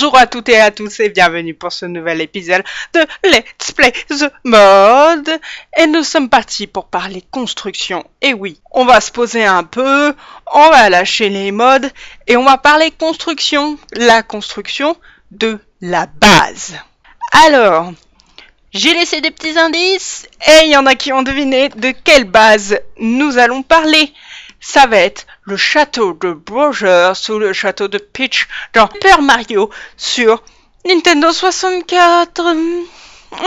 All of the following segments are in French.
Bonjour à toutes et à tous et bienvenue pour ce nouvel épisode de Let's Play The Mod. Et nous sommes partis pour parler construction. Et oui, on va se poser un peu, on va lâcher les mods et on va parler construction. La construction de la base. Alors, j'ai laissé des petits indices et il y en a qui ont deviné de quelle base nous allons parler. Ça va être le château de Bowser ou le château de Peach dans Super Mario sur Nintendo 64.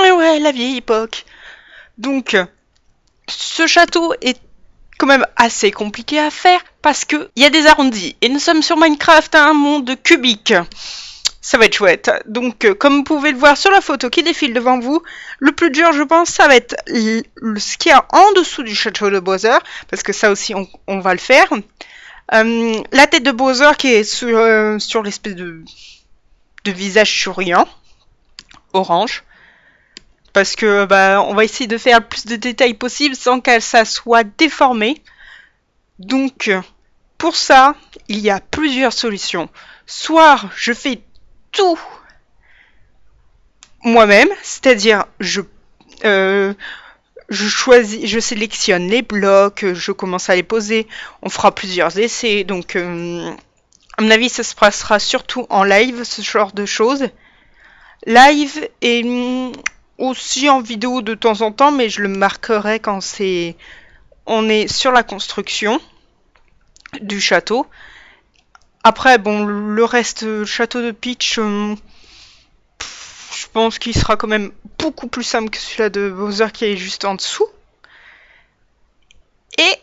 Et ouais, la vieille époque. Donc, ce château est quand même assez compliqué à faire parce que il y a des arrondis et nous sommes sur Minecraft, un monde cubique. Ça va être chouette. Donc, comme vous pouvez le voir sur la photo qui défile devant vous, le plus dur, je pense, ça va être ce qu'il y a en dessous du château de Bowser, parce que ça aussi, on va le faire. La tête de Bowser qui est sur l'espèce de visage souriant, orange, parce que on va essayer de faire le plus de détails possible sans que ça soit déformé. Donc, pour ça, il y a plusieurs solutions. Soit je fais tout moi-même, c'est-à-dire je sélectionne les blocs, je commence à les poser, on fera plusieurs essais, donc à mon avis ça se passera surtout en live, ce genre de choses. Live et aussi en vidéo de temps en temps, mais je le marquerai quand on est sur la construction du château. Après, bon, le reste, le château de Peach, je pense qu'il sera quand même beaucoup plus simple que celui-là de Bowser qui est juste en dessous. Et,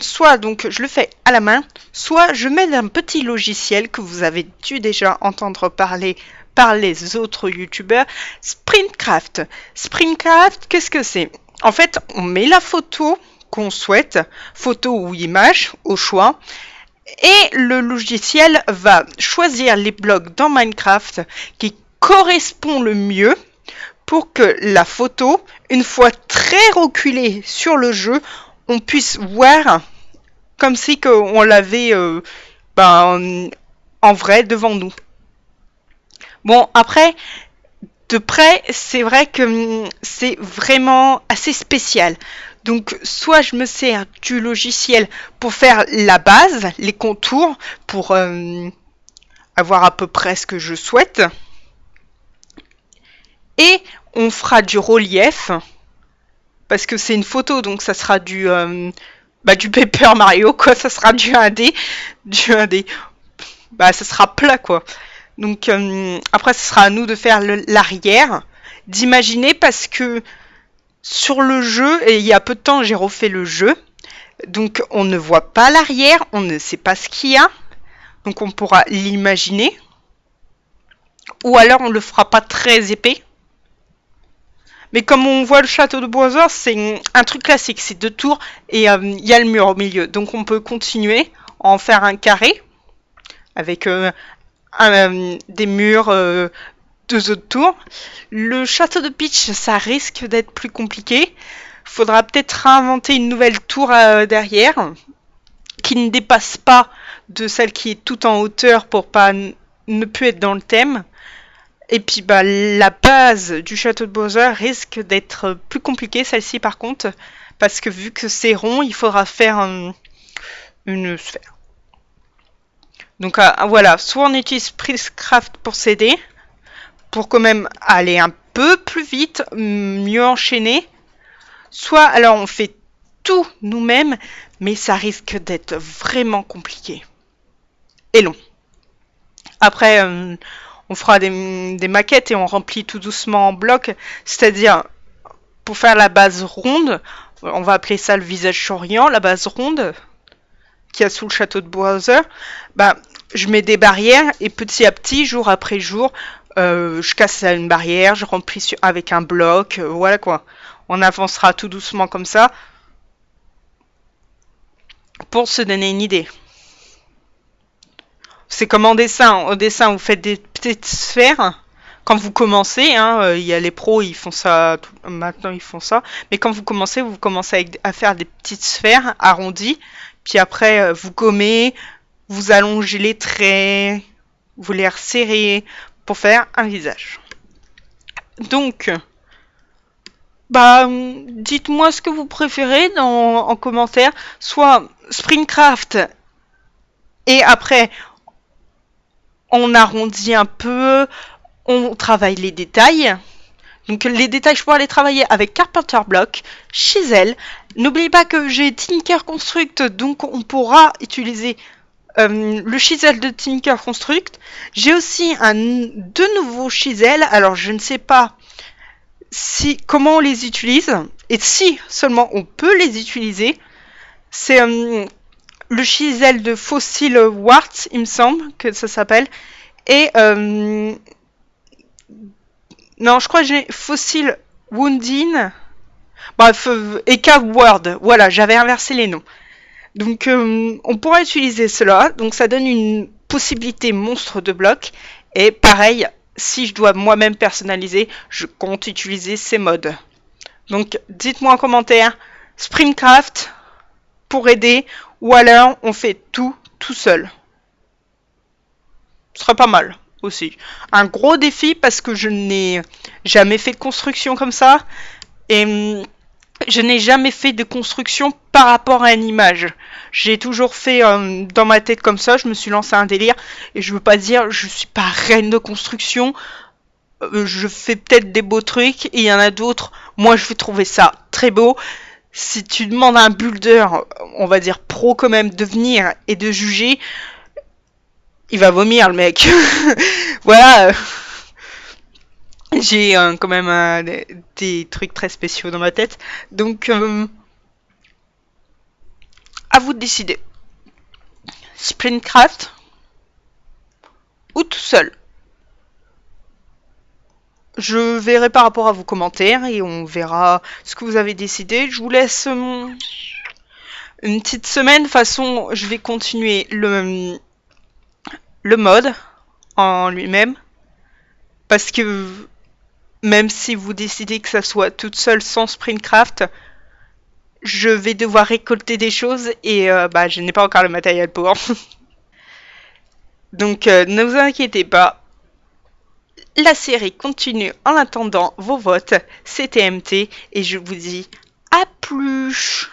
soit donc je le fais à la main, soit je mets un petit logiciel que vous avez dû déjà entendre parler par les autres youtubeurs, Sprintcraft. Sprintcraft, qu'est-ce que c'est? En fait, on met la photo qu'on souhaite, photo ou image, au choix. Et le logiciel va choisir les blocs dans Minecraft qui correspondent le mieux pour que la photo, une fois très reculée sur le jeu, on puisse voir comme si on l'avait en vrai devant nous. Bon, après, de près, c'est vrai que c'est vraiment assez spécial. Donc, soit je me sers du logiciel pour faire la base, les contours, pour avoir à peu près ce que je souhaite. Et on fera du relief, parce que c'est une photo, donc ça sera du Paper Mario, quoi. Ça sera du 1D. Du 1D. Ça sera plat, quoi. Donc, après, ce sera à nous de faire l'arrière, d'imaginer, parce que sur le jeu, et il y a peu de temps, j'ai refait le jeu. Donc, on ne voit pas l'arrière, on ne sait pas ce qu'il y a. Donc, on pourra l'imaginer. Ou alors, on le fera pas très épais. Mais comme on voit le château de Bowser, c'est un truc classique. C'est 2 tours et il y a le mur au milieu. Donc, on peut continuer à en faire un carré avec des murs... 2 autres tours. Le château de Peach, ça risque d'être plus compliqué. Faudra peut-être inventer une nouvelle tour derrière qui ne dépasse pas de celle qui est tout en hauteur pour pas ne plus être dans le thème. Et puis la base du château de Bowser risque d'être plus compliquée, celle-ci par contre, parce que vu que c'est rond, il faudra faire une sphère. Donc voilà, soit on utilise Sprintcraft pour s'aider, pour quand même aller un peu plus vite, mieux enchaîner. Soit alors on fait tout nous-mêmes, mais ça risque d'être vraiment compliqué. Et long. Après, on fera des maquettes et on remplit tout doucement en blocs. C'est-à-dire, pour faire la base ronde, on va appeler ça le visage souriant, la base ronde, qu'il y a sous le château de Bowser. Je mets des barrières et petit à petit, jour après jour, je casse une barrière, je remplis avec un bloc, voilà quoi. On avancera tout doucement comme ça pour se donner une idée. C'est comme en dessin. Au dessin, vous faites des petites sphères. Quand vous commencez, il y a les pros, ils font ça, maintenant ils font ça. Mais quand vous commencez à faire des petites sphères arrondies. Puis après, vous gommez, vous allongez les traits. vous les resserrez pour faire un visage. Donc, dites-moi ce que vous préférez en commentaire, soit Springcraft et après on arrondit un peu, on travaille les détails. Donc les détails, je pourrais les travailler avec Carpenter Block, Chisel. N'oubliez pas que j'ai Tinker Construct, donc on pourra utiliser le chisel de Tinker Construct. J'ai aussi deux nouveaux chisels, alors je ne sais pas comment on les utilise, et si seulement on peut les utiliser. C'est le chisel de Fossil Warts, il me semble que ça s'appelle, et non, je crois que j'ai Fossil Woundin. Bref, Eka Word. Voilà, j'avais inversé les noms. Donc, on pourra utiliser cela. Donc, ça donne une possibilité monstre de blocs. Et pareil, si je dois moi-même personnaliser, je compte utiliser ces modes. Donc, dites-moi en commentaire Springcraft pour aider, ou alors on fait tout seul. Ce sera pas mal aussi. Un gros défi parce que je n'ai jamais fait de construction comme ça. Et je n'ai jamais fait de construction par rapport à une image. J'ai toujours fait dans ma tête comme ça, je me suis lancé un délire. Et je veux pas dire, je suis pas reine de construction. Je fais peut-être des beaux trucs, et il y en a d'autres. Moi, je vais trouver ça très beau. Si tu demandes à un builder, on va dire pro quand même, de venir et de juger, il va vomir le mec. Voilà. J'ai quand même des trucs très spéciaux dans ma tête. Donc, à vous de décider. Springcraft ou tout seul. Je verrai par rapport à vos commentaires et on verra ce que vous avez décidé. Je vous laisse une petite semaine. De toute façon, je vais continuer le mode en lui-même. Parce que même si vous décidez que ça soit toute seule sans Springcraft, je vais devoir récolter des choses et je n'ai pas encore le matériel pour. Donc ne vous inquiétez pas. La série continue en attendant vos votes. C'était MT et je vous dis à plus.